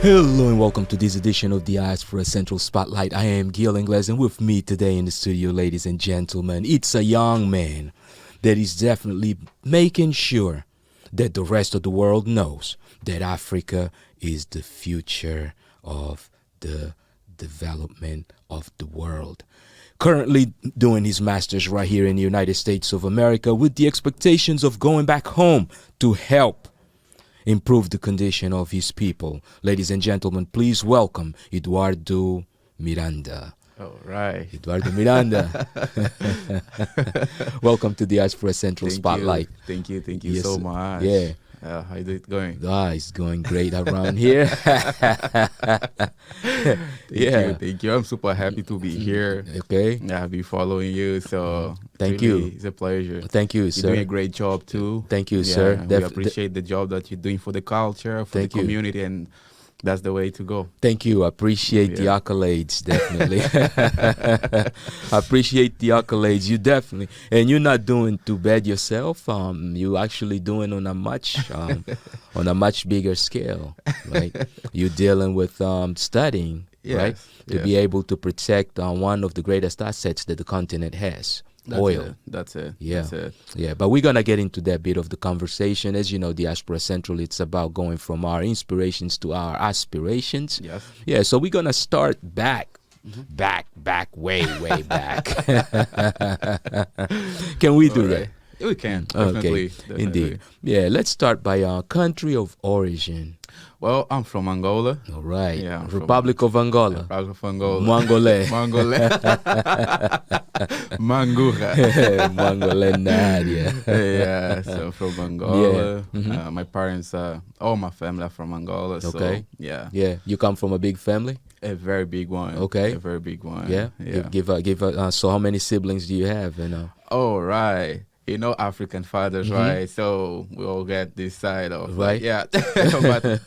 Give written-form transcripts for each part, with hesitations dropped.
Hello and welcome to this edition of Diaspora Central Spotlight. I am Ingles, and with me today in the studio, ladies and gentlemen, it's a young man that is definitely making sure that the rest of the world knows that Africa is the future of the development of the world. Currently doing his master's right here in the United States of America with the expectations of going back home to help improve the condition of his people. Ladies and gentlemen, please welcome Eduardo Miranda. All right. Eduardo Miranda. Welcome to the Diaspora Central Spotlight. Thank you Yes, so much. Yeah. How is it going? It's going great around here. Thank you. I'm super happy to be here. Okay. I've been following you, so Thank really, you. It's a pleasure. Thank you, sir. You're doing a great job too. Thank you, sir. We appreciate the job that you're doing for the culture, for Thank the you. community, and that's the way to go. Thank you. I appreciate the accolades, definitely. I appreciate the accolades. You definitely, and you're not doing too bad yourself. You actually doing on a much bigger scale, right? You're dealing with studying, right? To be able to protect one of the greatest assets that the continent has. Oil. That's it. Yeah. That's it. Yeah, but we're going to get into that bit of the conversation. As you know, Diaspora Central, it's about going from our inspirations to our aspirations. Yes. Yeah, so we're going to start back, way back. Can we do that? We can. Definitely. Indeed. Yeah, let's start by our country of origin. Well, I'm from Angola. All right. Yeah, Republic of Angola. Republic of Angola. Mangole. Mangura. Mangole Nadia. Yeah, so I'm from Angola. Yeah. My parents, all my family are from Angola. Okay. So, yeah. Yeah. You come from a big family? A very big one. Okay. A very big one. Yeah. Give so how many siblings do you have? Oh, right. African fathers, right? So we all get this side of right. But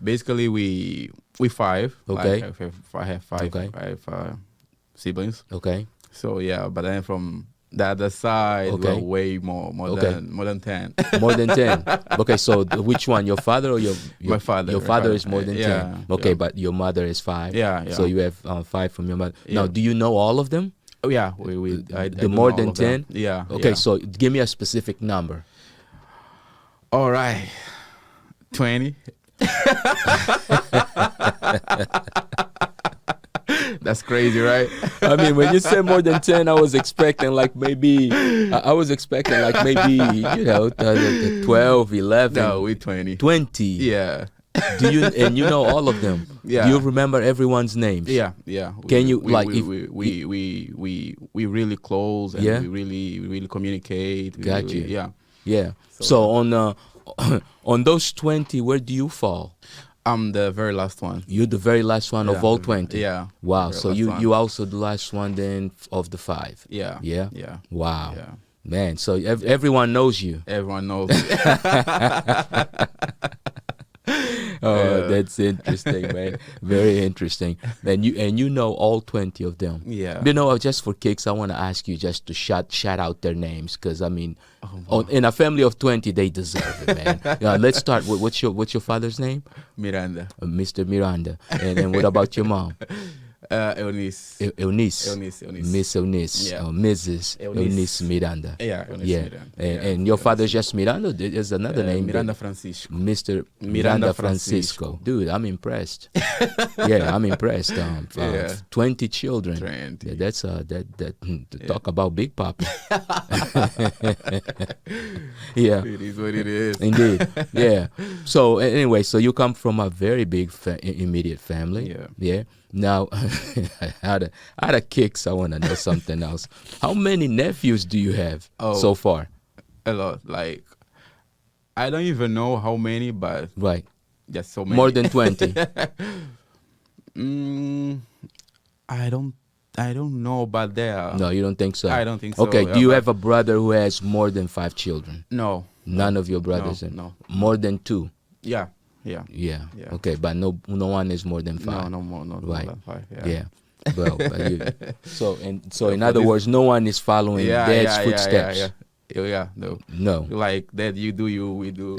basically, we five. Okay. I have five. Okay. I have siblings. Okay. So yeah, but then from the other side, we're way more than 10. More than 10. Okay. So which one? Your father or your my father? Your father is more than 10. Okay, yeah. But your mother is 5. Yeah. So you have 5 from your mother. Yeah. Now, do you know all of them? Oh yeah, I do more know than all of them. 10? Yeah. Okay, yeah. so give me a specific number. All right, 20. That's crazy, right? I mean, when you said more than 10, I was expecting like maybe 12, 11. No, we 20. 20. Yeah. You know all of them? Yeah. Do you remember everyone's names? Yeah. Can you we really close and we really communicate. Got you. Yeah. So on those 20, where do you fall? I'm the very last one. You're the very last one of all 20? Yeah. Wow. So you also the last one then of the 5? Yeah. Yeah? Yeah. Wow. Yeah. Man, so everyone knows you. Everyone knows. Oh, that's interesting, man. Very interesting. And you know all 20 of them. Yeah. Just for kicks, I want to ask you just to shout out their names, because I mean, in a family of 20, they deserve it, man. Let's start with what's your father's name? Miranda. Mr. Miranda. And what about your mom? Eunice. Eunice. Miss Eunice. Yeah. Mrs. Eunice Miranda. Yeah, Eunice Miranda. Yeah. And your father's just Miranda? There's another name. Miranda Francisco. Mr. Miranda Francisco. Dude, I'm impressed. Yeah, I'm impressed. 20 children. 20. Yeah, that's talk about Big Papa. Yeah. It is what it is. Indeed. Yeah. So anyway, so you come from a very big immediate family. Yeah. Yeah. Now, out of kicks, I want to know something else. How many nephews do you have so far? A lot. Like, I don't even know how many, but right, just so many. More than 20. I don't know, but there are. No, you don't think so? I don't think so. Okay. Do you have a brother who has more than 5 children? No. None of your brothers. No. More than 2. Yeah. Okay, but no one is more than 5. No more. No, right. More than 5. Yeah. Well, so in other words, no one is following Dad's footsteps. Yeah, no. No. Like that, you do you, we do.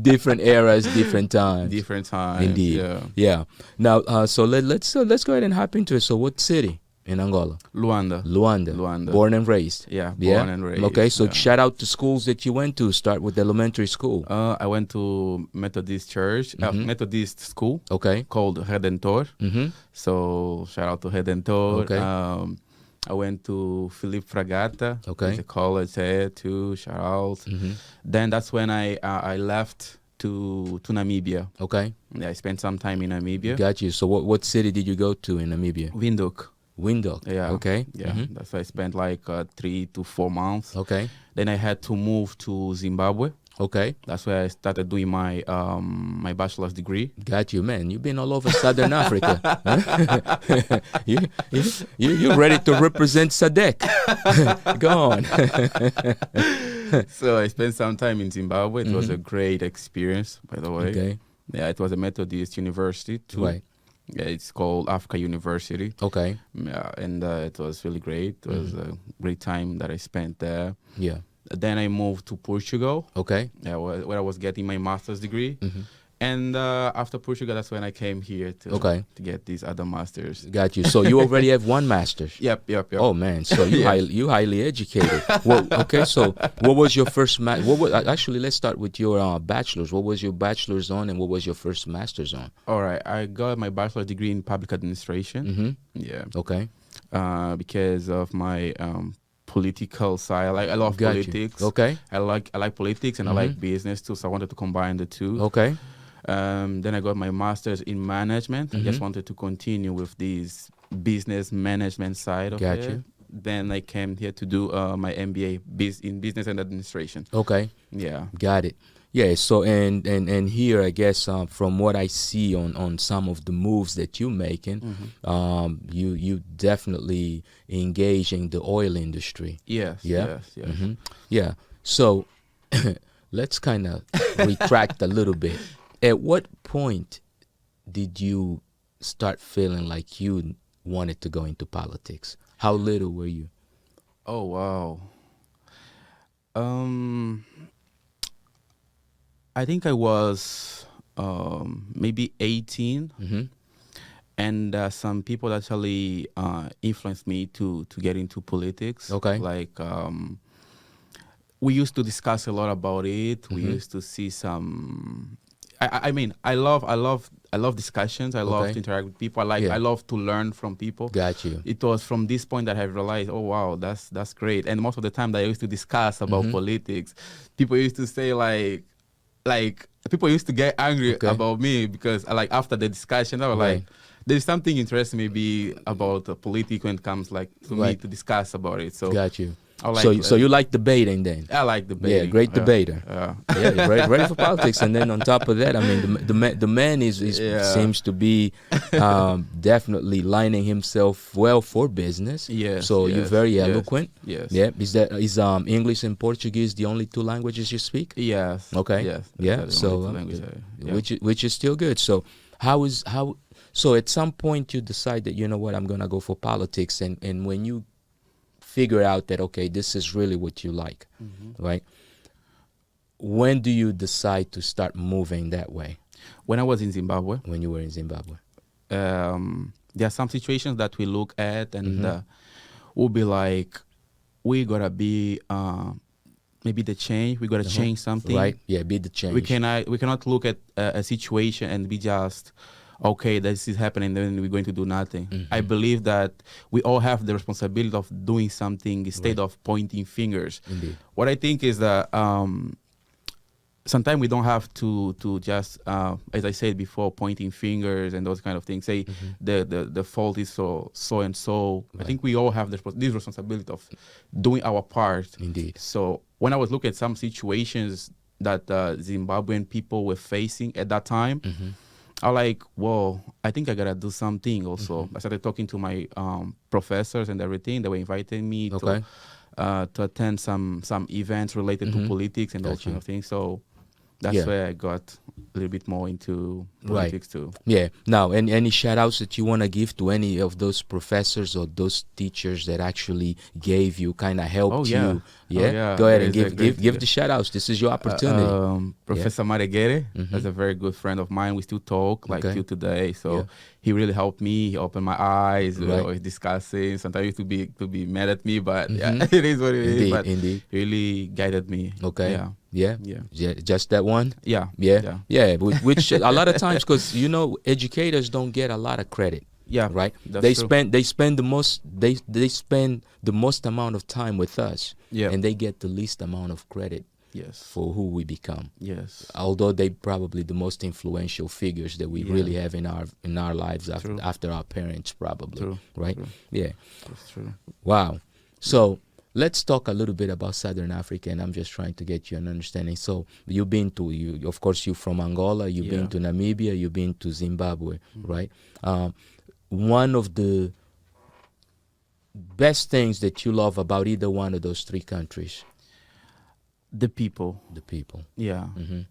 Different eras, different times. Different times. Indeed. Yeah. Yeah. Now, so let's go ahead and hop into it. So, what city in Angola? Luanda. Luanda. Born and raised. Yeah, born and raised. Okay, so yeah. shout out to schools that you went to. Start with elementary school. I went to Methodist Church, Methodist school. Okay. Called Redentor. Mm-hmm. So shout out to Redentor. Okay. I went to Philippe Fragata. Okay. It's a college there too. Shout out. Mm-hmm. Then that's when I left to Namibia. Okay. Yeah, I spent some time in Namibia. Got you. So what city did you go to in Namibia? Windhoek. Yeah. Okay. Yeah. Mm-hmm. That's why I spent like 3 to 4 months. Okay. Then I had to move to Zimbabwe. Okay. That's where I started doing my my bachelor's degree. Got you, man. You've been all over Southern Africa. You're ready to represent SADC. Go on. So I spent some time in Zimbabwe. It was a great experience, by the way. Okay. Yeah, it was a Methodist university too. Right. Yeah, it's called Africa University. Okay. Yeah, and it was really great. It was a great time that I spent there. Yeah. Then I moved to Portugal. Okay. Yeah, where I was getting my master's degree. Mm-hmm. And after Portugal, that's when I came here to get these other masters. Got you. So you already have one master's. Yep. Oh man, so you highly educated. Well, okay. So what was your first actually? Let's start with your bachelor's. What was your bachelor's on, and what was your first master's on? All right, I got my bachelor's degree in public administration. Mm-hmm. Yeah. Okay. Because of my political side, I love politics. Okay. I like politics and I like business too. So I wanted to combine the two. Okay. Then I got my master's in management. I just wanted to continue with this business management side of it. Got you. Then I came here to do my MBA in business and administration. Okay. Yeah. Got it. Yeah. So and here, I guess from what I see on some of the moves that you're making, you definitely engage in the oil industry. Yes. Yeah. Yes. Mm-hmm. Yeah. So let's kind of retract a little bit. At what point did you start feeling like you wanted to go into politics? How little were you? Oh wow. I think I was maybe 18, and some people actually influenced me to get into politics. Okay. Like we used to discuss a lot about it. We used to see some. I mean, I love discussions. I love to interact with people. I love to learn from people. Got you. It was from this point that I realized, oh wow, that's great. And most of the time that I used to discuss about politics, people used to say like people used to get angry about me because after the discussion, I was like, there's something interesting maybe about politics when it comes to me to discuss about it. So got you. So you like debating then? I like debating. Yeah, great debater. Yeah, ready for politics. And then on top of that, I mean, the man seems to be definitely lining himself well for business. Yes. So you're very eloquent. Yes. Yeah. Is English and Portuguese the only two languages you speak? Yes. Okay. Yes. Yeah. So which is still good. So so at some point you decide that, you know what, I'm gonna go for politics, and when you figure out that, okay, this is really what you like, right? When do you decide to start moving that way? When I was in Zimbabwe. When you were in Zimbabwe. There are some situations that we look at and we'll be like, we gotta be maybe the change. We gotta change something. Right. Yeah. Be the change. We cannot look at a situation and be just, okay, this is happening, then we're going to do nothing. I believe that we all have the responsibility of doing something instead of pointing fingers. Indeed. What I think is that sometimes we don't have to just, as I said before, pointing fingers and those kind of things. Say the fault is so and so. Right. I think we all have this responsibility of doing our part. Indeed. So when I was looking at some situations that Zimbabwean people were facing at that time, I was like, whoa, I think I gotta do something also. I started talking to my professors and everything. They were inviting me to attend some events related to politics and those kind of things. So that's where I got a little bit more into politics too. Yeah. Now, any shout outs that you want to give to any of those professors or those teachers that actually gave you, kind of helped you? Yeah. Go ahead and give the shout outs. This is your opportunity. Professor Maregere, that's a very good friend of mine. We still talk like till today. So he really helped me. He opened my eyes. Always discussing. Sometimes he used to be mad at me, but it is what it is. But he really guided me. Okay. Yeah. Just that one. Yeah. Which a lot of times, because educators don't get a lot of credit. Yeah. Right. They spend the most. They spend the most amount of time with us. Yeah. And they get the least amount of credit. Yes. For who we become. Yes. Although they probably the most influential figures that we really have in our lives after our parents, probably. True. Right. True. Yeah. That's true. Wow. So let's talk a little bit about Southern Africa, and I'm just trying to get you an understanding. So of course, you're from Angola, you've been to Namibia, you've been to Zimbabwe, right? One of the best things that you love about either one of those three countries? The people. Yeah,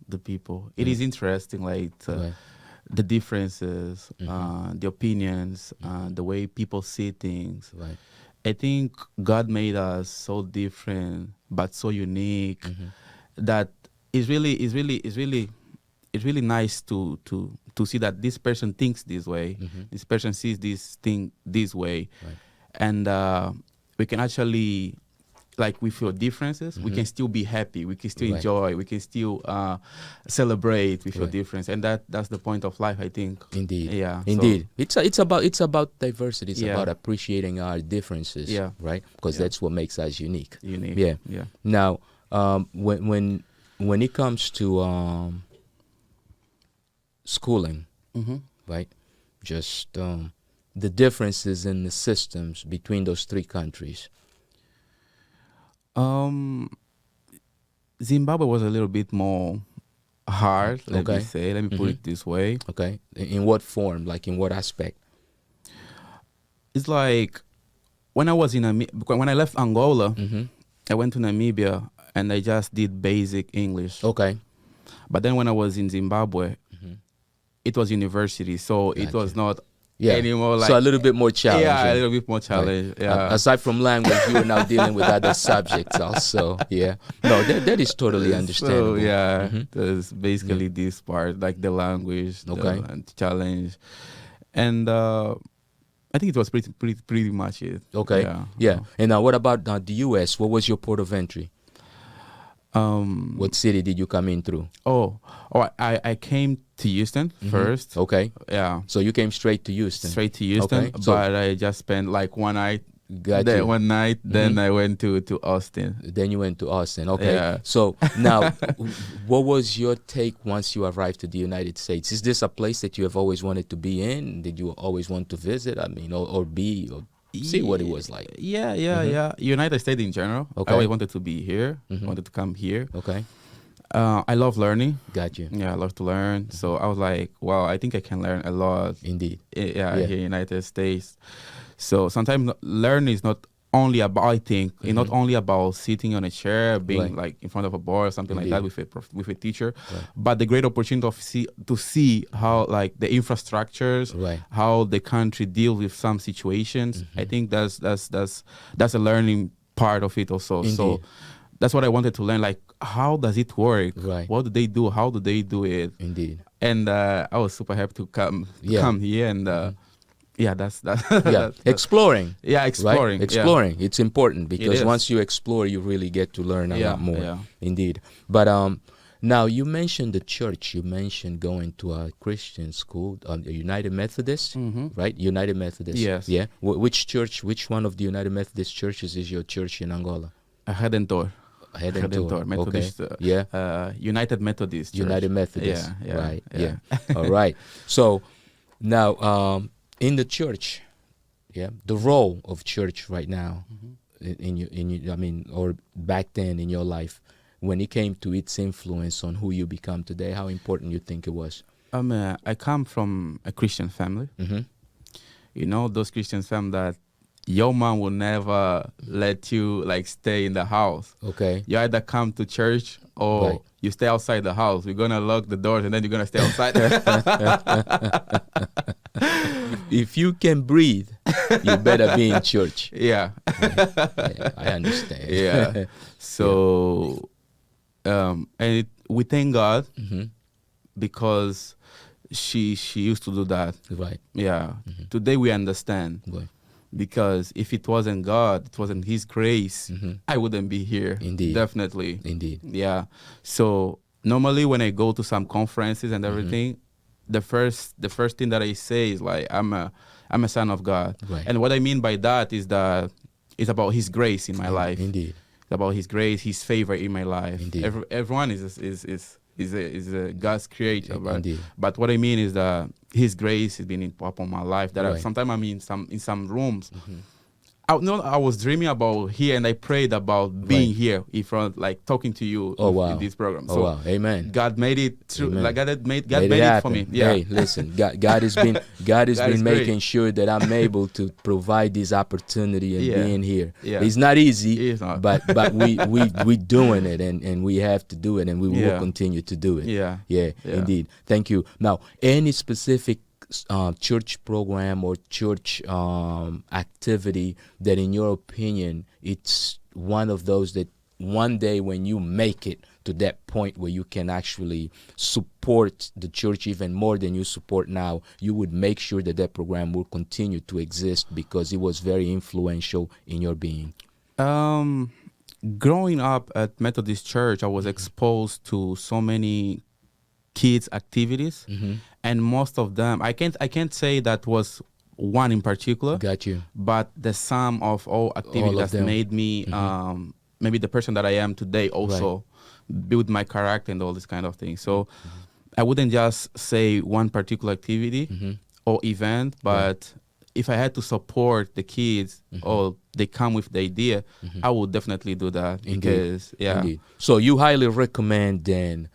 the people. It is interesting, like the differences, the opinions, the way people see things. Right. I think God made us so different but so unique that it's really nice to see that this person thinks this way, this person sees this thing this way, and we can actually, like, with your differences, we can still be happy, we can still enjoy, we can still celebrate with your difference, and that's the point of life, I think. Indeed. Yeah. Indeed. So it's about diversity. It's about appreciating our differences. Yeah. Right. Because that's what makes us unique. Yeah. Yeah. Now, when it comes to schooling, right? Just the differences in the systems between those three countries. Zimbabwe was a little bit more hard, let me put it this way. Okay. In what form? Like, in what aspect? It's like when I left Angola, I went to Namibia and I just did basic English. Okay. But then when I was in Zimbabwe, it was university, so it was not anymore, like, so a little bit more challenging. Yeah, a little bit more challenge. Right. Yeah. Aside from language, you are now dealing with other subjects also. Yeah. No, that is totally understandable. So there's basically this part, like the language, and the challenge, and I think it was pretty much it. Okay. Yeah. And now, what about the U.S.? What was your port of entry? What city did you come in through? I came to Houston first. Okay. Yeah. So you came straight to Houston. Okay. But I just spent like one night. One night. Then I went to Austin. Then you went to Austin. Okay. Yeah. So now, what was your take once you arrived to the United States? Is this a place that you have always wanted to be in? Did you always want to visit? I mean, or see what it was like? Yeah. United States in general. Okay. I always wanted to be here. Wanted to come here. Okay. I love learning. Got you. Yeah, I love to learn. So I was like, wow, I think I can learn a lot. Indeed. Here in the United States. So sometimes learning is not only about, I think, it's not only about sitting on a chair, being like in front of a board or something like that with a teacher, but the great opportunity to see how, like, the infrastructures, how the country deals with some situations. I think that's a learning part of it also. Indeed. So that's what I wanted to learn. Like, how does it work? Right. What do they do? How do they do it? Indeed. And I was super happy to come here and that's exploring. Exploring. Right? Exploring. Yeah. It's important because once you explore, you really get to learn a lot more. Yeah. Indeed. But now you mentioned the church. You mentioned going to a Christian school, a United Methodist, right? United Methodist. Yes. Yeah. Which church? Which one of the United Methodist churches is your church in Angola? Redentor Methodist. Okay. United Methodist Church. United Methodist. Yeah. Right. Yeah. All right. So now, in the church, the role of church right now, or back then in your life, when it came to its influence on who you become today, how important you think it was? I come from a Christian family. You know, those Christian families that your mom will never let you like stay in the house. Okay. You either come to church or you stay outside the house. We're gonna lock the doors and then you're gonna stay outside. If you can breathe, you better be in church. Yeah. Yeah, I understand. Yeah. So, and we thank God because she used to do that. Right. Yeah. Today we understand. Right. Because if it wasn't God, it wasn't His grace, I wouldn't be here. Indeed. Definitely. Indeed. Yeah. So normally when I go to some conferences and everything, the first thing that I say is like, I'm a son of God. Right. And what I mean by that is that it's about His grace in my life. Indeed. It's about His grace, His favor in my life. Indeed. Everyone is a God's creator. But what I mean is that His grace has been upon my life. That sometimes I'm in some rooms. I was dreaming about here, and I prayed about being here in front, like talking to you in this program. Oh, wow. Amen. God made it true. Amen. Like God made it for me. Yeah. Hey, listen, God has been making sure that I'm able to provide this opportunity and being here. Yeah. It's not easy, It's not. but we doing it, and we have to do it, and we will continue to do it. Yeah. Indeed. Thank you. Now, any specific church program or church activity that in your opinion it's one of those that one day when you make it to that point where you can actually support the church even more than you support now, you would make sure that that program will continue to exist because it was very influential in your being? Growing up at Methodist Church, I was exposed to so many kids activities, and most of them I can't say that was one in particular. Got you. But the sum of all activities that made me maybe the person that I am today, also build my character and all this kind of thing. So I wouldn't just say one particular activity or event, but if I had to support the kids or they come with the idea, I would definitely do that. Because Indeed. So you highly recommend then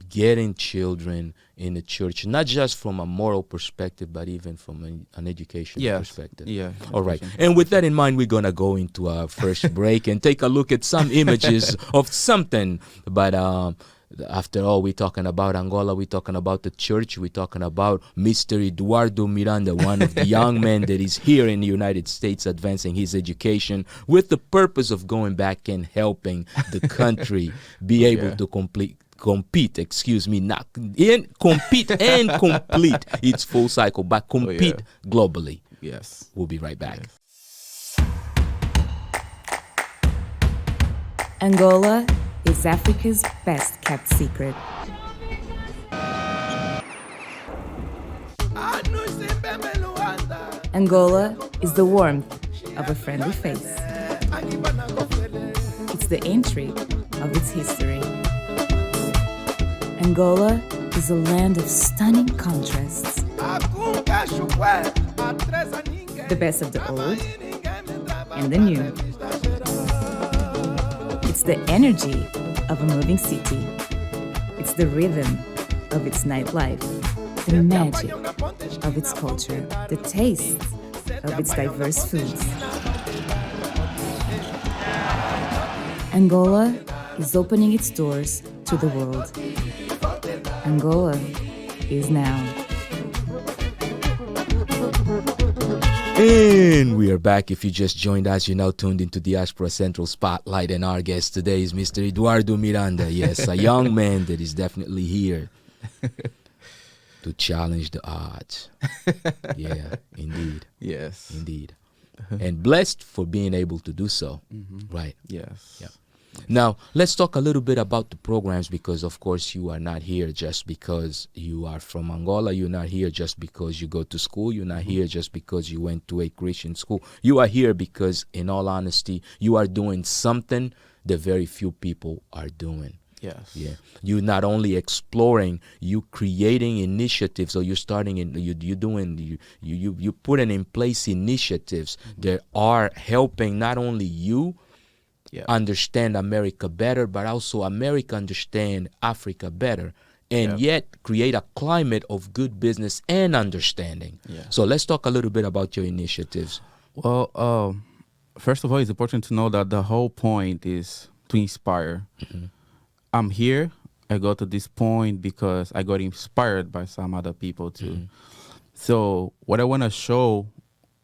getting children in the church, not just from a moral perspective, but even from an educational perspective. Yeah. All right. And with that in mind, we're going to go into our first break and take a look at some images of something. But after all, we're talking about Angola, we're talking about the church, we're talking about Mr. Eduardo Miranda, one of the young men that is here in the United States advancing his education with the purpose of going back and helping the country be able to compete and complete its full cycle, but compete globally. Yes. We'll be right back. Yes. Angola is Africa's best kept secret. Angola is the warmth of a friendly face. It's the intrigue of its history. Angola is a land of stunning contrasts. The best of the old and the new. It's the energy of a moving city. It's the rhythm of its nightlife, the magic of its culture, the taste of its diverse foods. Angola is opening its doors to the world. Angola is now. And we are back. If you just joined us, you're now tuned into Diaspora Central Spotlight, and our guest today is Mr. Eduardo Miranda. Yes, a young man that is definitely here to challenge the odds. Yeah, indeed. Yes. Indeed. And blessed for being able to do so. Right. Yes. Yeah. Now, let's talk a little bit about the programs, because, of course, you are not here just because you are from Angola. You're not here just because you go to school. You're not here just because you went to a Christian school. You are here because, in all honesty, you are doing something that very few people are doing. Yes. Yeah. You're not only exploring, you creating initiatives, or you're starting in you putting in place initiatives that are helping not only you understand America better, but also America understand Africa better, and yet create a climate of good business and understanding. Yeah. So let's talk a little bit about your initiatives. Well, first of all, it's important to know that the whole point is to inspire. I'm here. I got to this point because I got inspired by some other people too. So what I want to show,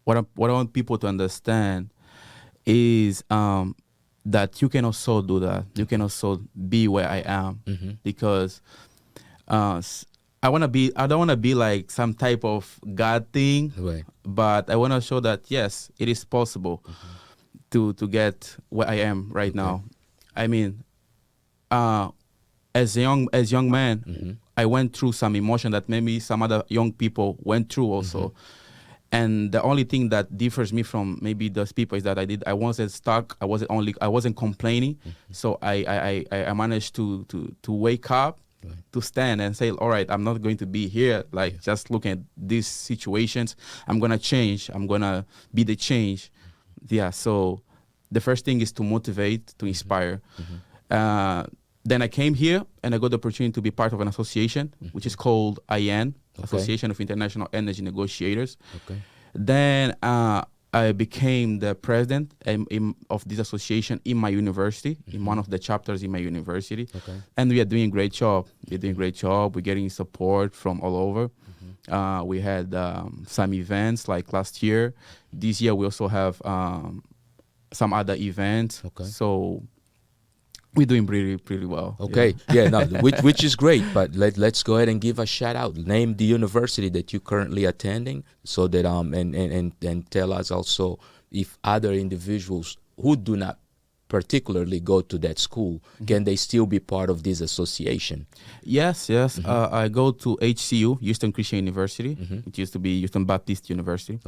what I want people to understand is that you can also do that. You can also be where I am because I don't want to be like some type of God thing, Right. but I want to show that yes, it is possible to get where I am right now. I mean, as a young man, I went through some emotion that maybe some other young people went through also. And the only thing that differs me from maybe those people is that I wasn't stuck. I wasn't complaining. So I managed to wake up, to stand and say, all right, I'm not going to be here like just looking at these situations. I'm gonna change. I'm gonna be the change. Yeah. So the first thing is to motivate, to inspire. Then I came here and I got the opportunity to be part of an association, which is called AIEN, Association of International Energy Negotiators. Then I became the president of this association in my university, in one of the chapters in my university. And we are doing a great job. We're doing a great job. We're getting support from all over. We had some events like last year. This year we also have some other events. So we're doing pretty well. Which is great, but let's go ahead and give a shout out. Name the university that you're currently attending, so that and tell us also if other individuals who do not particularly go to that school, can they still be part of this association? Yes. I go to HCU, Houston Christian University. It used to be Houston Baptist University.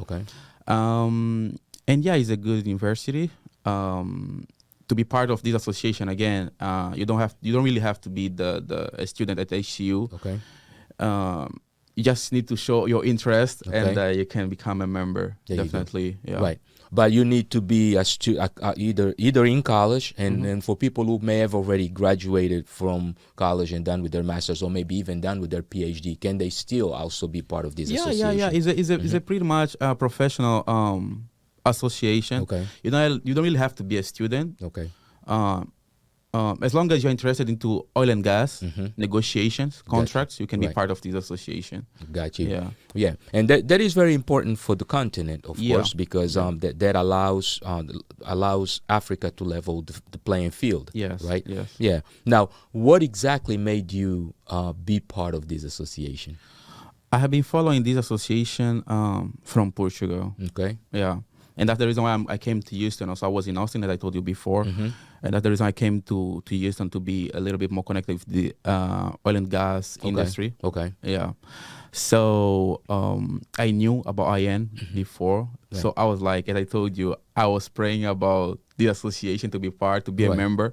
And yeah, it's a good university. To be part of this association again, you don't really have to be a student at HCU. You just need to show your interest, and you can become a member. Definitely, yeah. Right. But you need to be either in college, and for people who may have already graduated from college and done with their masters, or maybe even done with their PhD, can they still also be part of this association? Yeah. It's a pretty much professional association. You don't really have to be a student. As long as you're interested into oil and gas negotiations, contracts, you can be part of this association. Got you. Yeah. And that is very important for the continent, of course, because that allows Africa to level the playing field. Yes. Right. Yes. Yeah. Now, what exactly made you be part of this association? I have been following this association from Portugal. Yeah. And that's the reason why I came to Houston. Also, I was in Austin, as I told you before. And that's the reason I came to Houston, to be a little bit more connected with the oil and gas industry. Yeah. So I knew about AIEN before. So I was like, as I told you, I was praying about the association to be a member.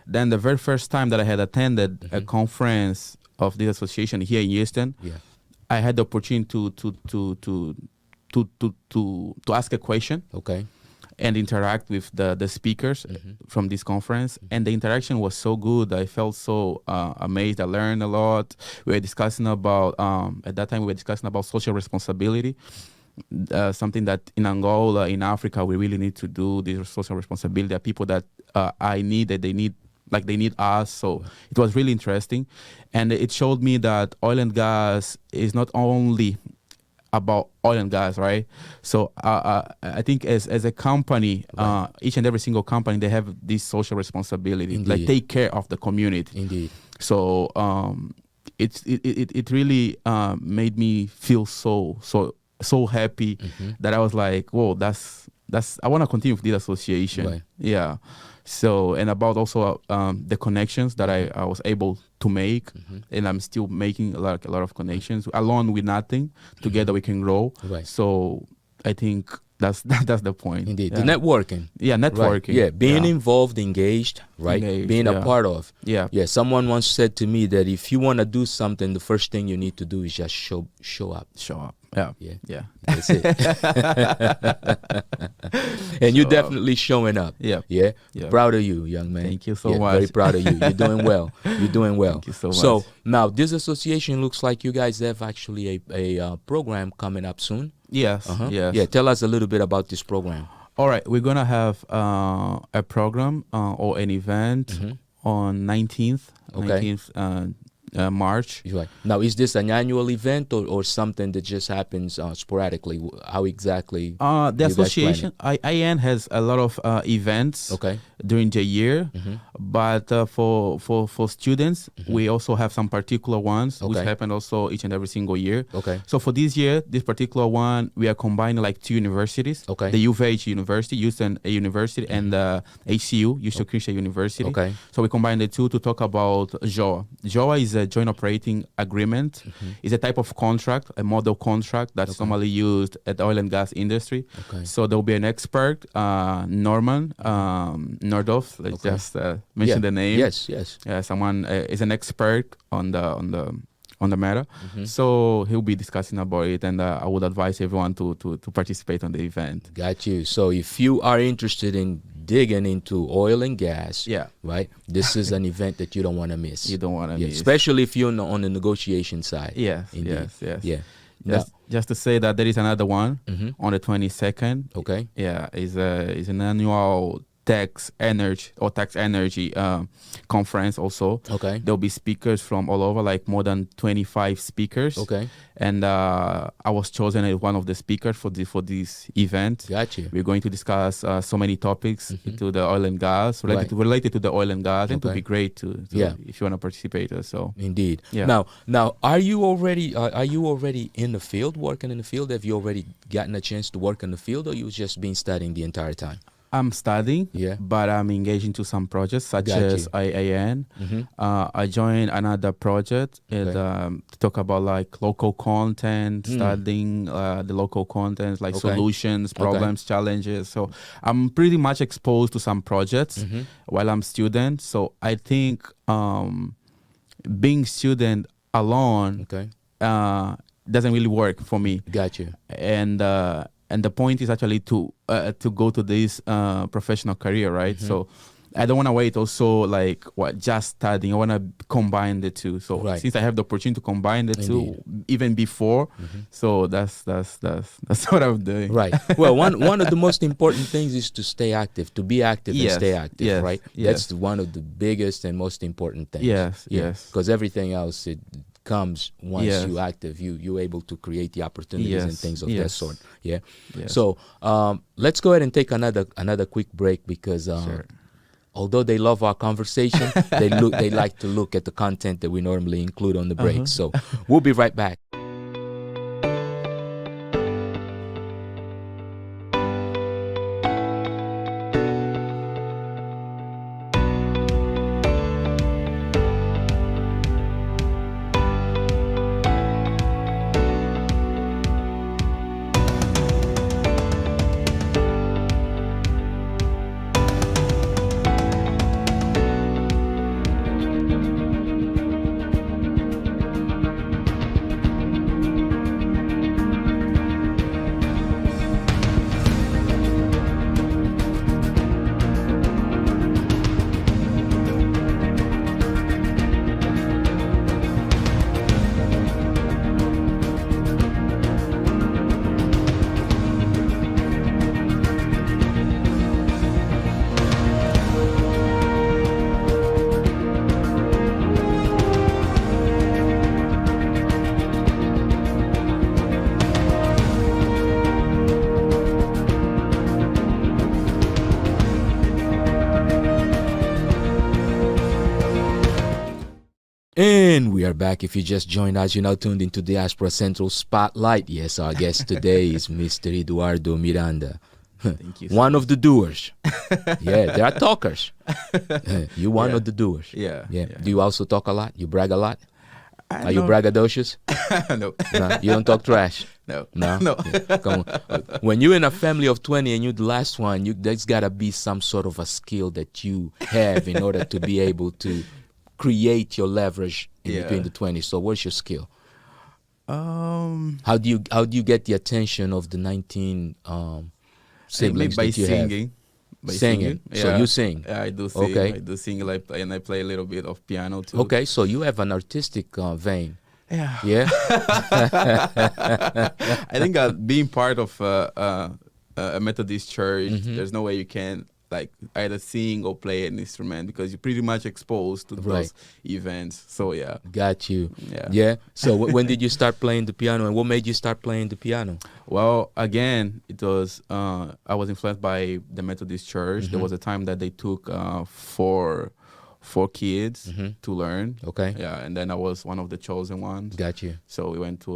Then the very first time that I had attended a conference of this association here in Houston, I had the opportunity to ask a question and interact with the speakers from this conference. And the interaction was so good. I felt so amazed. I learned a lot. We were discussing about, at that time, we were discussing about social responsibility, something that in Angola, in Africa, we really need to do. This social responsibility. There are people that they need us. So it was really interesting. And it showed me that oil and gas is not only about oil and gas, right? So I think as a company, each and every single company, they have this social responsibility, like take care of the community. So it really made me feel so happy that I was like, whoa, that's I want to continue with this association. Yeah. So, and about also the connections that I was able to make, and I'm still making a lot of connections. Alone with nothing, together we can grow. So I think that's the point. Indeed, the networking. Yeah, networking. Yeah, being involved, engaged, being a part of. Yeah. Someone once said to me that if you want to do something, the first thing you need to do is just show up. Yeah. Yeah. Yeah. That's it. And you're definitely showing up. Yeah. Yeah. Yeah. Proud of you, young man. Thank you so much. Very proud of you. You're doing well. You're doing well. Thank you so much. So now this association looks like you guys have actually a program coming up soon. Yes. Yes. Yeah. Tell us a little bit about this program. All right. We're going to have a program or an event on 19th. Okay. 19th March. Right. Now, is this an annual event or something that just happens sporadically? How exactly? The association, AIEN has a lot of events during the year, but for students, we also have some particular ones which happen also each and every single year. So for this year, this particular one, we are combining like two universities, the UVH University, Houston University, and the HCU, Houston Christian University. So we combine the two to talk about JOA. JOA is a joint operating agreement. It's a type of contract, a model contract that's normally used at the oil and gas industry. So there will be an expert, Norman Nordhoff. Let's just mention the name. Yes. Someone is an expert on the matter. So he'll be discussing about it, and I would advise everyone to participate on the event. Got you. So if you are interested in digging into oil and gas, right, this is an event that you don't want to miss. You don't want to miss. Especially if you're on the negotiation side. Yes. Yeah. Just to say that there is another one on the 22nd. Yeah, is an annual tax energy conference also. There'll be speakers from all over, like more than 25 speakers. And I was chosen as one of the speakers for this event. Gotcha. We're going to discuss so many topics to the oil and gas, related to the oil and gas, and it would be great to if you want to participate. So indeed. Yeah. Now, are you already in the field, working in the field? Have you already gotten a chance to work in the field, or you just been studying the entire time? I'm studying, but I'm engaged into some projects such as AIEN. I joined another project to talk about like local content, studying the local content, like solutions, problems, challenges. So I'm pretty much exposed to some projects while I'm student. So I think being student alone doesn't really work for me. Gotcha. And the point is actually to go to this professional career, right? So I don't want to wait also like just studying. I want to combine the two. So since I have the opportunity to combine the two even before, so that's what I'm doing. Right. Well, one of the most important things is to stay active, to be active and stay active, right? That's one of the biggest and most important things. Yes. Because everything else, it comes once you active, you're able to create the opportunities and things of that sort. So let's go ahead and take another quick break, because although they love our conversation, they like to look at the content that we normally include on the break. So we'll be right back. And we are back. If you just joined us, you're now tuned into Diaspora Central Spotlight. Yes, our guest today is Mr. Eduardo Miranda. Thank you. One of the doers. There are talkers. You're one of the doers. Yeah. Do you also talk a lot? You brag a lot? Are you braggadocious? No. No. You don't talk trash? No. Yeah, come on. When you're in a family of 20 and you're the last one, there's got to be some sort of a skill that you have in order to be able to create your leverage in between the 20. So what's your skill? How do you get the attention of the 19 siblings by that you singing. have? By Singing. Yeah. So you sing. Yeah, I do sing. Okay. I do sing, like, and I play a little bit of piano too. Okay, so you have an artistic vein. Yeah. Yeah. I think being part of a Methodist church, Mm-hmm. there's no way you can like either sing or play an instrument because you're pretty much exposed to those events. So yeah. Got you. Yeah. Yeah. So when did you start playing the piano, and what made you start playing the piano? Well, again, it was I was influenced by the Methodist church. Mm-hmm. There was a time that they took four kids to learn. Okay. Yeah, and then I was one of the chosen ones. Got you. So we went to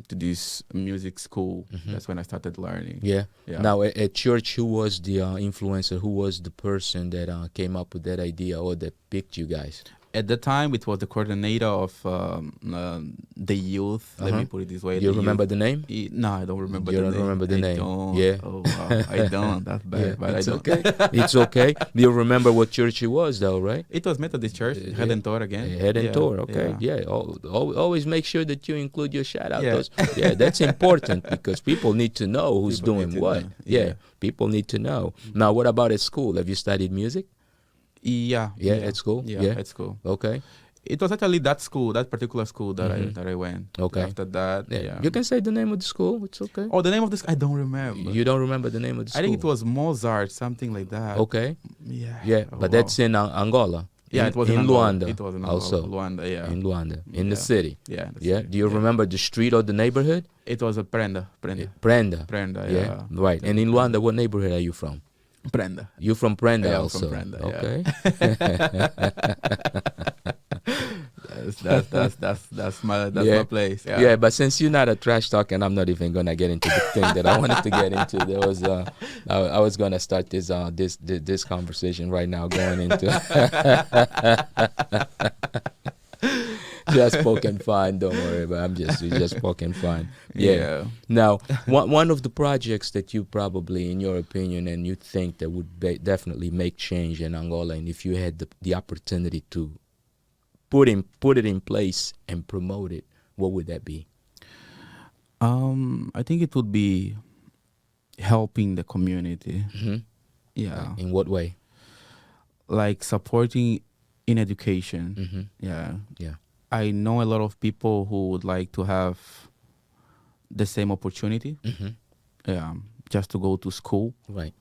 this music school. That's when I started learning. Yeah. Yeah. Now at church, who was the influencer? Who was the person that came up with that idea or that picked you guys? At the time, it was the coordinator of the youth. Let me put it this way. You remember the name? No, I don't remember You the don't name. remember the I name? Don't. Yeah. Oh, wow. I don't. That's bad. Yeah, but it's I don't. okay. It's okay. You remember what church it was, though, right? It was Methodist Church, Head and Tor again. Head and Tor, okay. Yeah. Always make sure that you include your shout out. Yeah, that's important because people need to know who's doing what. Yeah, people need to know. Now, what about at school? Have you studied music? Yeah. At school? Yeah, at school. Okay. It was actually that particular school that I went. Okay. After that, yeah. You can say the name of the school. It's okay. Oh, the name of this I don't remember. You don't remember the name of the school? I think it was Mozart, something like that. Okay. Yeah. Yeah, but that's in Angola. Yeah, it was in Luanda. It was in also. Luanda, yeah. In Luanda, in the city. Yeah. Yeah. Do you remember the street or the neighborhood? It was a Prenda. Prenda. Yeah. Right. And in Luanda, what neighborhood are you from? Prenda. You from Prenda Yeah, also? I'm from Prenda, Okay. That's my place. Yeah. Yeah, but since you're not a trash talk, and I'm not even gonna get into the thing that I wanted to get into. There was I was gonna start this conversation right now, going into just poking fun. Don't worry, but we're just poking fun. Yeah. Now, one of the projects that you probably, in your opinion, and you think that would definitely make change in Angola, and if you had the opportunity to put it in place and promote it, what would that be? I think it would be helping the community. Mm-hmm. Yeah. In what way? Like supporting in education. Mm-hmm. Yeah. Yeah. I know a lot of people who would like to have the same opportunity. Mm-hmm. Yeah. Just to go to school. Right.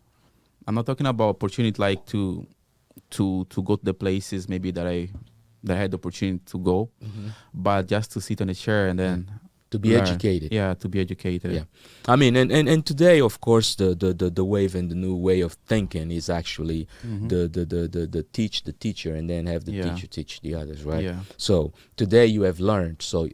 I'm not talking about opportunity like to go to the places maybe that I had the opportunity to go, but just to sit on a chair and then to be learn. educated. Yeah, to be educated. Yeah, I mean, and today, of course, the wave and the new way of thinking is actually the teacher, and then have the teacher teach the others, right? Yeah. So today you have learned. So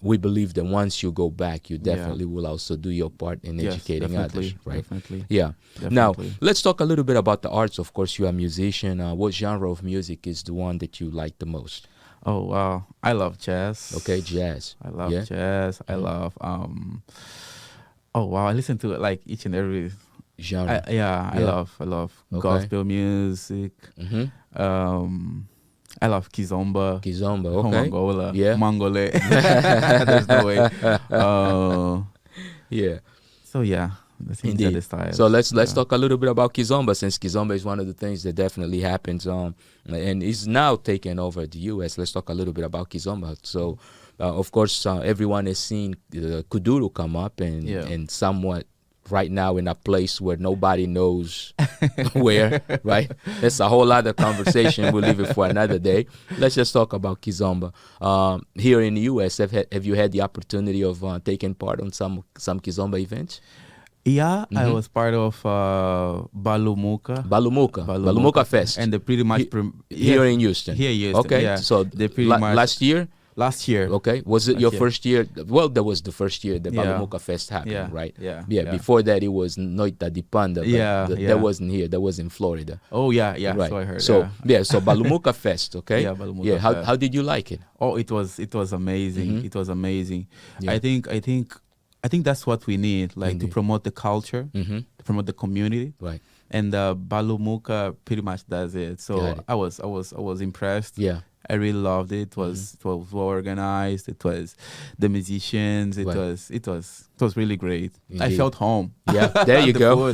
we believe that once you go back, you definitely will also do your part in educating others, right? Definitely. Yeah. Definitely. Now, let's talk a little bit about the arts. Of course, you are a musician. What genre of music is the one that you like the most? Oh, wow. I love jazz. Okay, jazz. I love jazz. I love, oh, wow. I listen to like each and every genre. I love gospel music. I love Kizomba. Okay. From Angola. Yeah. Mongole. There's no way. Yeah. So yeah, indeed. The style. So let's talk a little bit about Kizomba, since Kizomba is one of the things that definitely happens and is now taking over the U.S. Let's talk a little bit about Kizomba. So of course everyone has seen Kuduro come up and somewhat right now in a place where nobody knows where, right? That's a whole other conversation. We'll leave it for another day. Let's just talk about Kizomba. Here in the U.S., have you had the opportunity of taking part on some Kizomba events? Yeah, I was part of Balumuka Fest. And they pretty much... here in Houston. Here in Houston, okay. Yeah. So they pretty much, last year? Last year. Okay. Was it your first year? Well, that was the first year the Balumuka Fest happened, right? Yeah. Before that, it was Noita di Panda. That wasn't here. That was in Florida. Oh, yeah. Right. So I heard. So Balumuka Fest, okay? Yeah, Balumuka Fest. How did you like it? Oh, it was amazing. It was amazing. Yeah. I think that's what we need, like to promote the culture, to promote the community. Right. And Balumuka pretty much does it. So I was impressed. Yeah. I really loved it. It was well organized. It was the musicians. It was really great. Indeed. I felt home. Yeah, there you go.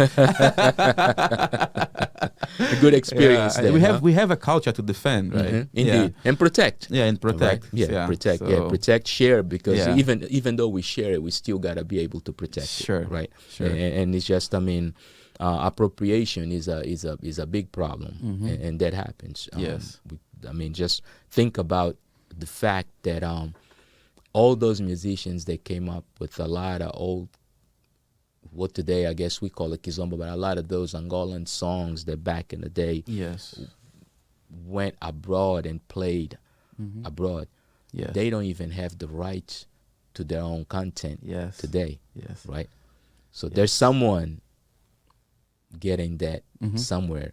A good experience. Yeah, there, we have a culture to defend, right? Indeed, and protect. Yeah, and protect. Right. Yeah, protect. So, Yeah, protect. Share, because even though we share it, we still gotta be able to protect sure, it, right? Sure. And it's just, I mean, appropriation is a big problem, and that happens. Yes. I mean, just think about the fact that all those musicians, they came up with a lot of old, what today I guess we call it Kizomba, but a lot of those Angolan songs that back in the day went abroad and played abroad. Yes. They don't even have the rights to their own content today. Yes. Right? So there's someone getting that somewhere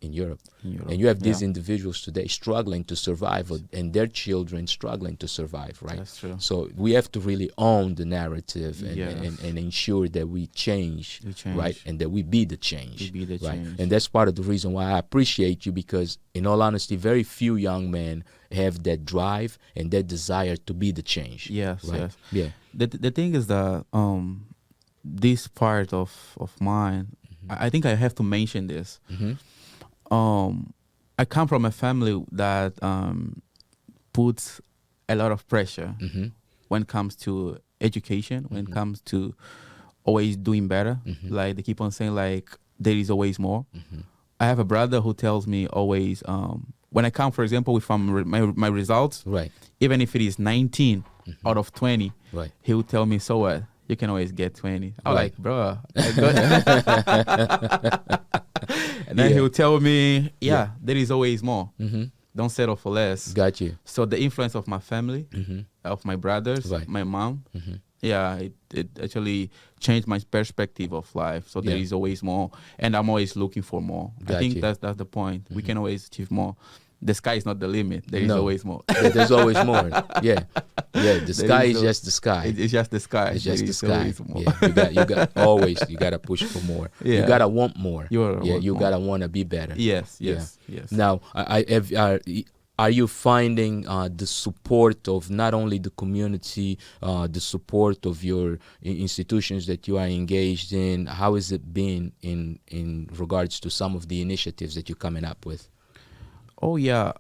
in Europe. And you have these individuals today struggling to survive, and their children struggling to survive, right? That's true. So we have to really own the narrative and ensure that we change, right? And that we be the change, right? And that's part of the reason why I appreciate you, because in all honesty, very few young men have that drive and that desire to be the change. Yes, right? yes. Yeah. The thing is that this part of mine, I think I have to mention this. I come from a family that puts a lot of pressure when it comes to education, when it comes to always doing better. Like they keep on saying, like, there is always more. I have a brother who tells me always, when I come, for example, with my results, right, even if it is 19 out of 20, right, he will tell me, so what? You can always get 20. I'm like, bro, I got and then he will tell me, there is always more. Don't settle for less. Got you. So the influence of my family, of my brothers, my mom, it actually changed my perspective of life. So there is always more, and I'm always looking for more. I think that's the point. We can always achieve more. The sky is not the limit. There is always more. There's always more. Yeah. The sky is just the sky. It's just the sky. It's just the sky. Yeah. You got to push for more. You got to want more. You got to want to be better. Yes. Now, are you finding the support of not only the community, the support of your institutions that you are engaged in? How has it been in regards to some of the initiatives that you're coming up with? Oh, yeah.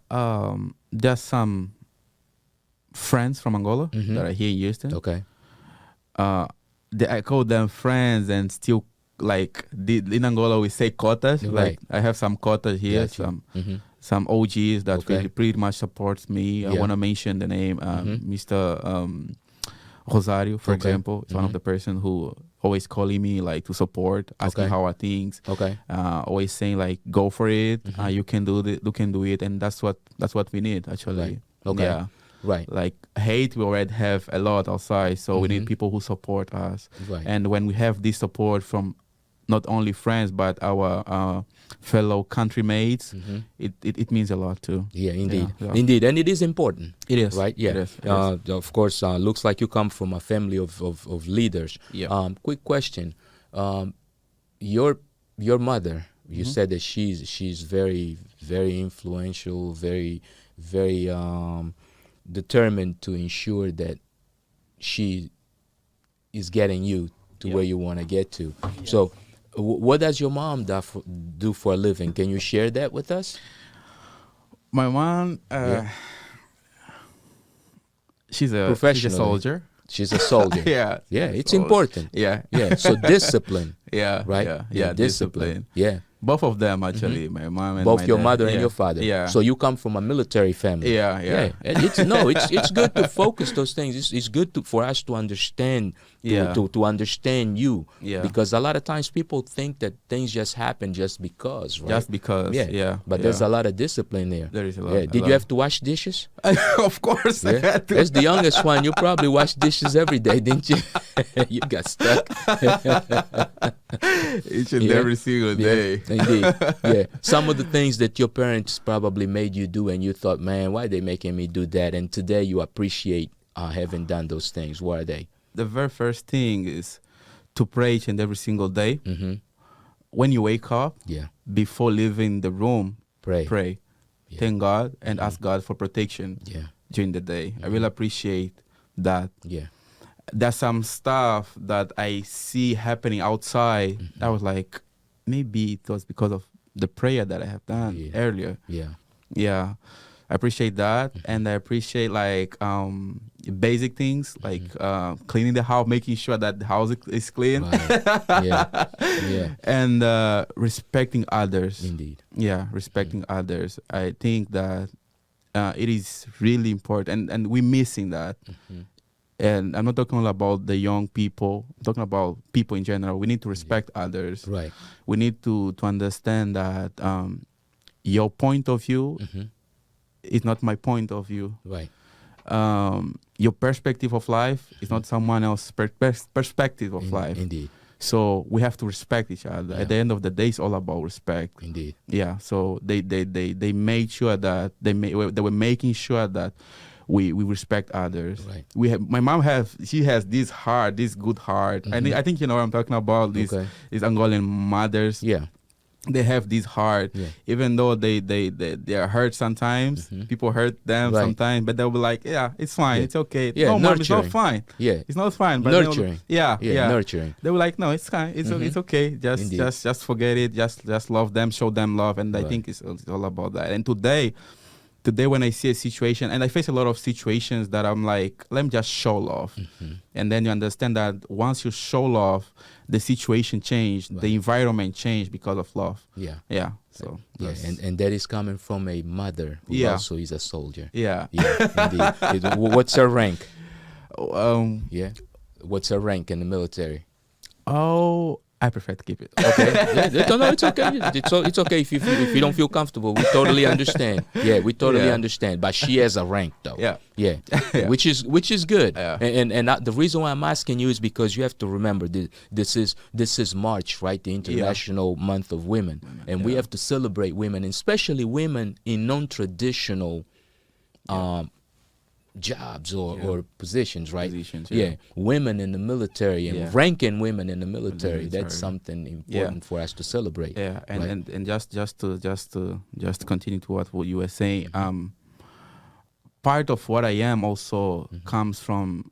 There's some friends from Angola that are here in Houston. Okay. I call them friends, and still, like, in Angola we say cotas. Right. Like, I have some cotas here, some OGs that really pretty much supports me. I want to mention the name Mr. Rosario, for example. It's one of the person who always calling me, like, to support, asking how are things. Always saying, like, go for it. You can do it. You can do it, and that's what we need, actually. Right. Yeah. Right. Like, hate, we already have a lot outside, so we need people who support us. Right. And when we have this support from not only friends but our fellow countrymates, it means a lot too. Yeah, indeed. Indeed, and it is important. It is. Right? Yeah. It is. Of course, looks like you come from a family of leaders. Yeah. Quick question. Your mother, you said that she's very, very influential, very, very determined to ensure that she is getting you to where you want to get to. Yes. So what does your mom do for a living? Can you share that with us? My mom, she's a soldier. She's a soldier. Yeah, it's important. Yeah. So discipline. Right. Yeah, discipline. Yeah. Both of them, actually, my mom and both my your dad. mother and your father. Yeah. So you come from a military family. Yeah. And it's good to focus those things. It's good for us to understand to understand you. Yeah. Because a lot of times people think that things just happen just because, right? Just because. Yeah. But there's a lot of discipline there. There is a lot. Yeah. Did you have to wash dishes? Of course. I had to. As the youngest one, you probably wash dishes every day, didn't you? You got stuck. Each and every single day. Indeed. Yeah. Some of the things that your parents probably made you do and you thought, man, why are they making me do that? And today you appreciate having done those things. What are they? The very first thing is to pray each and every single day. When you wake up, before leaving the room, pray. thank God, and ask God for protection during the day. I really appreciate that. Yeah. There's some stuff that I see happening outside. I was like, maybe it was because of the prayer that I have done earlier. Yeah. I appreciate that. And I appreciate like basic things like cleaning the house, making sure that the house is clean. Right. And respecting others. Indeed. Yeah, respecting others. I think that it is really important, and we're missing that. And I'm not talking about the young people. I'm talking about people in general. We need to respect others. Right. We need to understand that your point of view is not my point of view. Right. Your perspective of life is not someone else's perspective of life. Indeed. So we have to respect each other. At the end of the day, it's all about respect. Indeed. Yeah. So they made sure that they were making sure that we respect others. Right. My mom has this good heart. And I think you know what I'm talking about. These Angolan mothers. Yeah. They have this heart, even though they are hurt sometimes. People hurt them sometimes, but they'll be like, "Yeah, it's fine, it's okay." Yeah, no, mom, it's not fine. Yeah, it's not fine. But nurturing. Nurturing. They were like, "No, it's fine. It's okay. Just forget it. Just love them, show them love." And I think it's all about that. And today when I see a situation, and I face a lot of situations that I'm like, let me just show love. And then you understand that once you show love, the situation changed, the environment changed because of love. Yeah. So and that is coming from a mother who also is a soldier. Indeed. What's her rank? What's her rank in the military? Oh, I prefer to keep it. Okay. No, it's okay. It's okay if you don't feel comfortable. We totally understand. Yeah, we totally understand. But she has a rank, though. Yeah. Which is good. And the reason why I'm asking you is because you have to remember this is March, right? The International Month of Women, and we have to celebrate women, especially women in non-traditional jobs or positions, right? Women in the military and ranking women in the military. That's something important for us to celebrate. And just to continue to what you were saying, part of what I am also comes from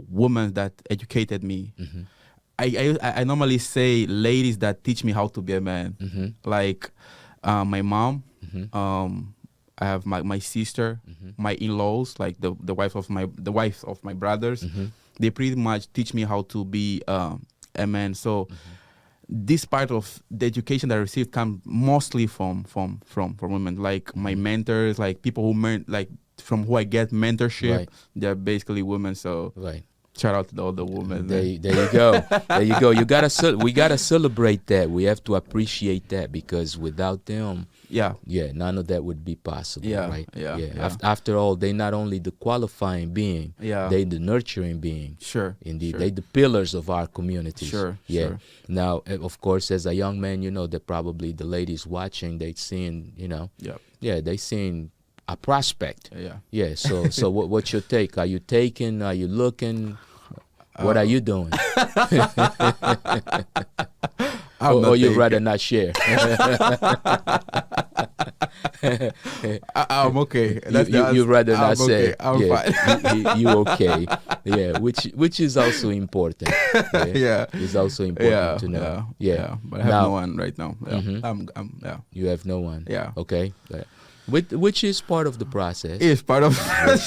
women that educated me. I normally say ladies that teach me how to be a man, like my mom. I have my sister, my in-laws, like the wives of my brothers. They pretty much teach me how to be a man. So this part of the education that I received comes mostly from women, like my mentors, like people who from who I get mentorship. They're basically women. So shout out to all the women. There you go. We gotta celebrate that. We have to appreciate that, because without them, none of that would be possible, right? After all, they not only the qualifying being, they the nurturing being. Indeed. They the pillars of our communities. Now, of course, as a young man, you know that probably the ladies watching, they seeing, they seeing a prospect. So what's your take? Are you taking? Are you looking? What are you doing? Or you'd rather not share? I'm okay. You'd rather not say. I'm fine. You okay? Yeah, which is also important. It's also important to know. But I have no one right now. You have no one. Okay. Which is part of the process. It's part of the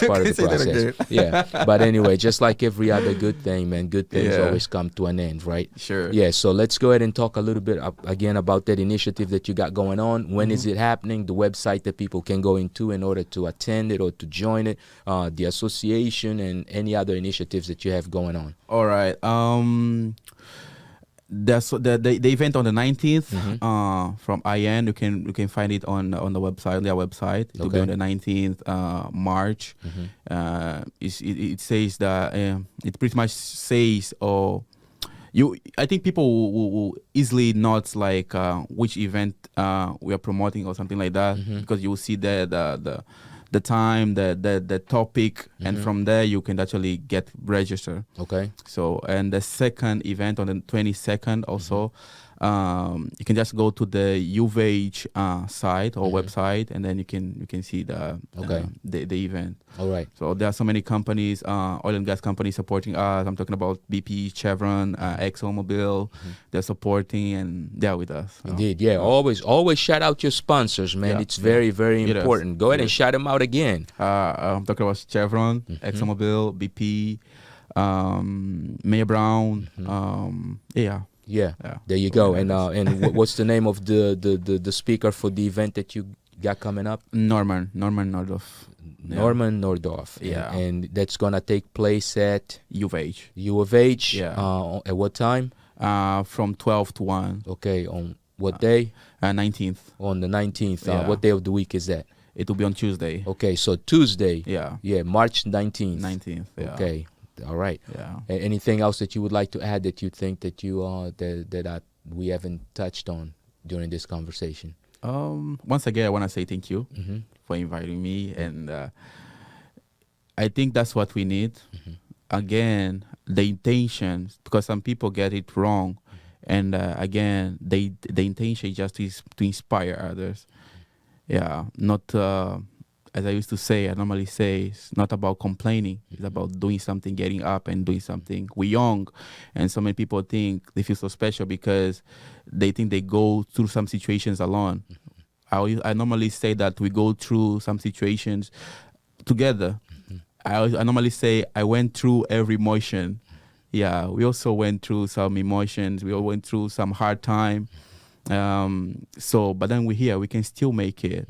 process. But anyway, just like every other good thing, man, good things always come to an end, right? So let's go ahead and talk a little bit again about that initiative that you got going on. When is it happening? The website that people can go into in order to attend it or to join it, the association, and any other initiatives that you have going on. All right. That's the event on the 19th from AIEN. You can find it on the website, their website. It will be on the 19th March. It says that it pretty much says I think people will easily note like which event we are promoting or something like that, because you will see the time, the topic, and from there you can actually get registered. Okay. So, and the second event on the 22nd also, You can just go to the UVH site or website, and then you can see the event. All right. So there are so many companies, oil and gas companies supporting us. I'm talking about BP, Chevron, ExxonMobil. They're supporting and they're with us. Indeed, yeah. Always shout out your sponsors, man. It's very, very important. Go ahead and shout them out again. I'm talking about Chevron, ExxonMobil, BP, Mayer Brown. Yeah, there you go. And what's the name of the speaker for the event that you got coming up? Norman Nordhoff. Norman Nordhoff. Yeah. And that's going to take place at? U of H. U of H. Yeah. At what time? From 12 to 1. Okay. On what day? 19th. On the 19th. What day of the week is that? It will be on Tuesday. Okay, so Tuesday. Yeah. Yeah, March 19th. 19th, yeah. Okay. All right. Yeah. Anything else that you would like to add that you think that we haven't touched on during this conversation? Once again, I want to say thank you for inviting me, and I think that's what we need. Again, the intentions, because some people get it wrong, and again, the intention is just to inspire others. Yeah, not. As I used to say, I normally say, it's not about complaining. It's about doing something, getting up and doing something. We're young, and so many people think they feel so special because they think they go through some situations alone. I normally say that we go through some situations together. I normally say I went through every emotion. Yeah, we also went through some emotions. We all went through some hard time. But then we're here. We can still make it.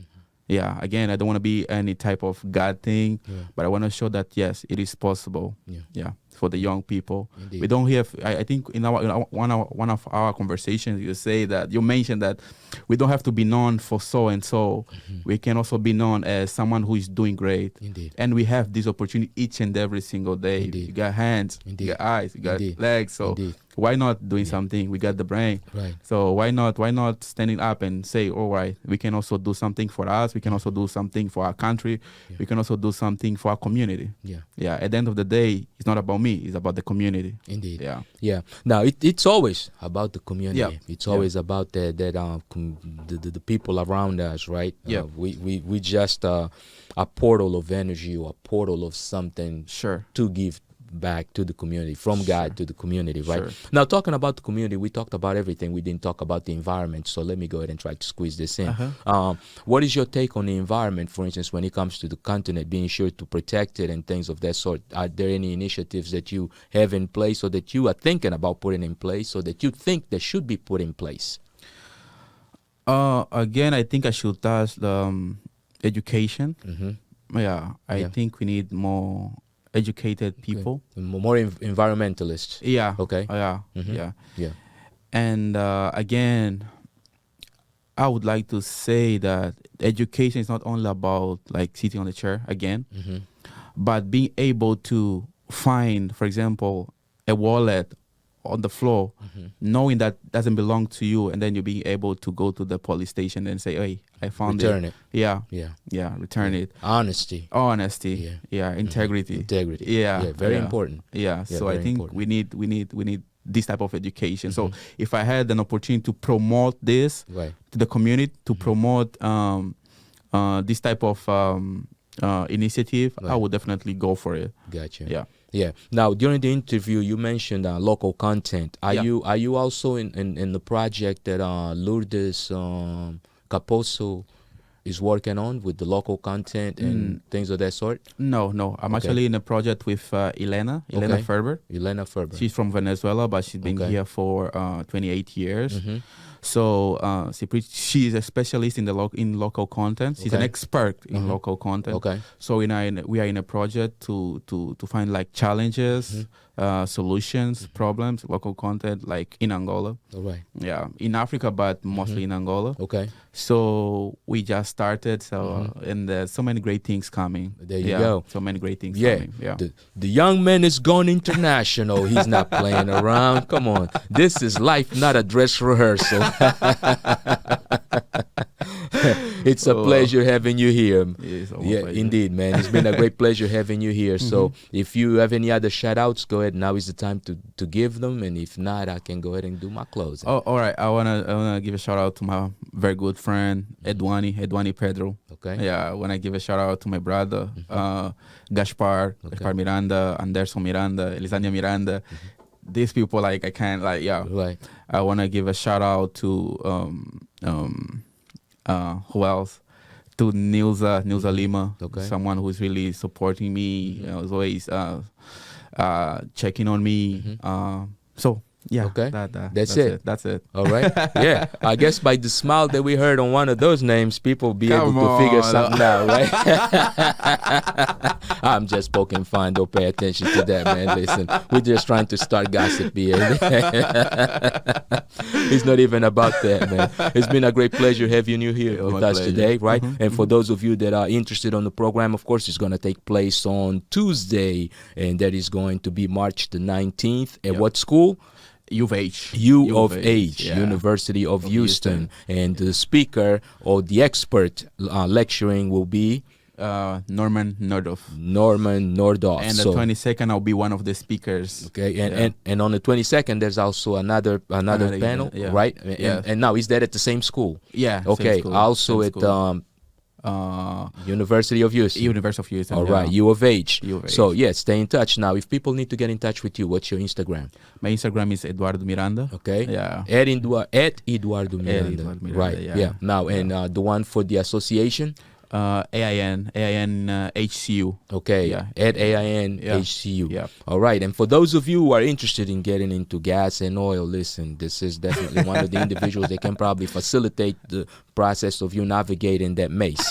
Yeah, again, I don't want to be any type of God thing, but I want to show that, yes, it is possible. Yeah, for the young people. Indeed. We don't have, I think in one of our conversations, you mentioned that we don't have to be known for so and so. We can also be known as someone who is doing great. Indeed. And we have this opportunity each and every single day. Indeed. You got hands, you got eyes, you got legs. So why not doing something? We got the brain. Right. So why not standing up and say, all right, we can also do something for us. We can also do something for our country. We can also do something for our community. Yeah. At the end of the day, it's not about me. It's about the community. Indeed. Yeah. Yeah. Now it's always about the community. Yeah. It's always about the people around us, right? Yeah. We just a portal of energy or a portal of something. Sure. To give back to the community, from God to the community, right? Sure. Now, talking about the community, we talked about everything. We didn't talk about the environment, so let me go ahead and try to squeeze this in. What is your take on the environment, for instance, when it comes to the continent, being sure to protect it and things of that sort? Are there any initiatives that you have in place or that you are thinking about putting in place or that you think that should be put in place? Again, I think I should touch the education. Yeah, I think we need more educated people, more environmentalists. Yeah. Okay. Yeah. And again, I would like to say that education is not only about like sitting on the chair again, but being able to find, for example, a wallet on the floor, knowing that doesn't belong to you, and then you being able to go to the police station and say, "Hey, I found return it." Yeah. Return it. Honesty. Yeah. Integrity. Yeah. Very important. Yeah. So I think we need this type of education. So if I had an opportunity to promote this to the community, to promote this type of initiative, I would definitely go for it. Gotcha. Yeah. Now, during the interview, you mentioned local content. Are you also in the project that Lourdes Caposo is working on with the local content and things of that sort? No. I'm actually in a project with Elena Ferber. Elena Ferber. She's from Venezuela, but she's been here for 28 years. So she's a specialist in local content. She's an expert in local content. So we are in a project to find like challenges, solutions, problems, local content, like in Angola. Yeah, in Africa, but mostly in Angola. So we just started. So and there's so many great things coming. There you go. So many great things coming. Yeah. The young man is gone international. He's not playing around. Come on, this is life, not a dress rehearsal. It's a pleasure having you here. Yes, Indeed, man. It's been a great pleasure having you here. So if you have any other shout outs, go ahead. Now is the time to give them. And if not, I can go ahead and do my closing. Oh, all right. I wanna give a shout out to my very good friend Eduardo Pedro. Okay. Yeah, I wanna give a shout out to my brother Gaspar Miranda, Anderson Miranda, Elisania Miranda. These people, like, I can't, like, yeah. Right. I wanna give a shout out to who else? To Nilza Lima, someone who's really supporting me. Is always checking on me. So yeah, okay, that's it. That's it. All right. Yeah, I guess by the smile that we heard on one of those names, people be able to figure something out, right? I'm just poking fun. Don't pay attention to that, man. Listen, we're just trying to start gossip here. It's not even about that, man. It's been a great pleasure having you here with us today, right? And for those of you that are interested on the program, of course, it's going to take place on Tuesday, and that is going to be March the 19th. At what school? U of H, yeah. University of Houston. And the speaker or the expert lecturing will be Norman Nordoff. And the 22nd, I'll be one of the speakers. Okay, and on the 22nd, there's also another panel, right? And now, is that at the same school? Yeah. Okay, school, also at University of Houston. All right, U of H. So stay in touch. Now, if people need to get in touch with you, what's your Instagram? My Instagram is Eduardo Miranda. Okay. Yeah. At Eduardo Miranda. Right. Yeah. Now, and the one for the association? AIEN-YN Okay. Yeah. At AIEN-YN Yeah. All right. And for those of you who are interested in getting into gas and oil, listen, this is definitely one of the individuals that can probably facilitate the process of you navigating that maze.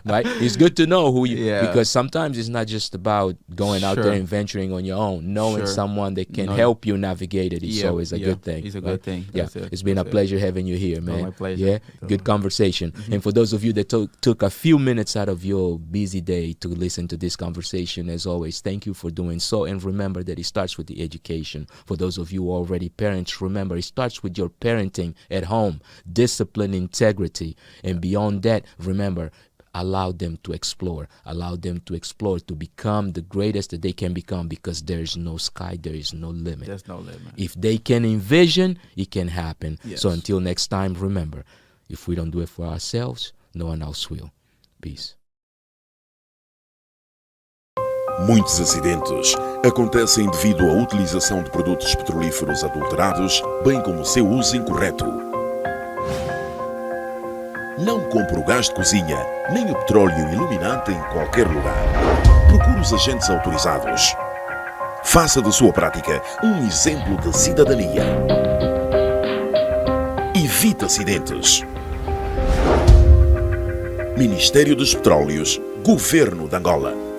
Right? It's good to know who you, because sometimes it's not just about going out there and venturing on your own. Knowing someone that can help you navigate it is always a good thing. It's a good thing. Yeah. It's been a pleasure having you here, man. My pleasure. Yeah. Good conversation. And for those of you that took a few minutes out of your busy day to listen to this conversation, as always, thank you for doing so. And remember that it starts with the education. For those of you who are already parents, remember it starts with your parenting at home, discipline, integrity. And beyond that, remember, allow them to explore to become the greatest that they can become, because there is no sky, there is no limit. There's no limit. If they can envision, it can happen. Yes. So until next time, remember, if we don't do it for ourselves, no one else will. Peace. Muitos acidentes acontecem devido à utilização de produtos petrolíferos adulterados, bem como o seu uso incorreto. Não compre o gás de cozinha, nem o petróleo iluminante em qualquer lugar. Procure os agentes autorizados. Faça da sua prática um exemplo de cidadania. Evite acidentes. Ministério dos Petróleos, Governo de Angola.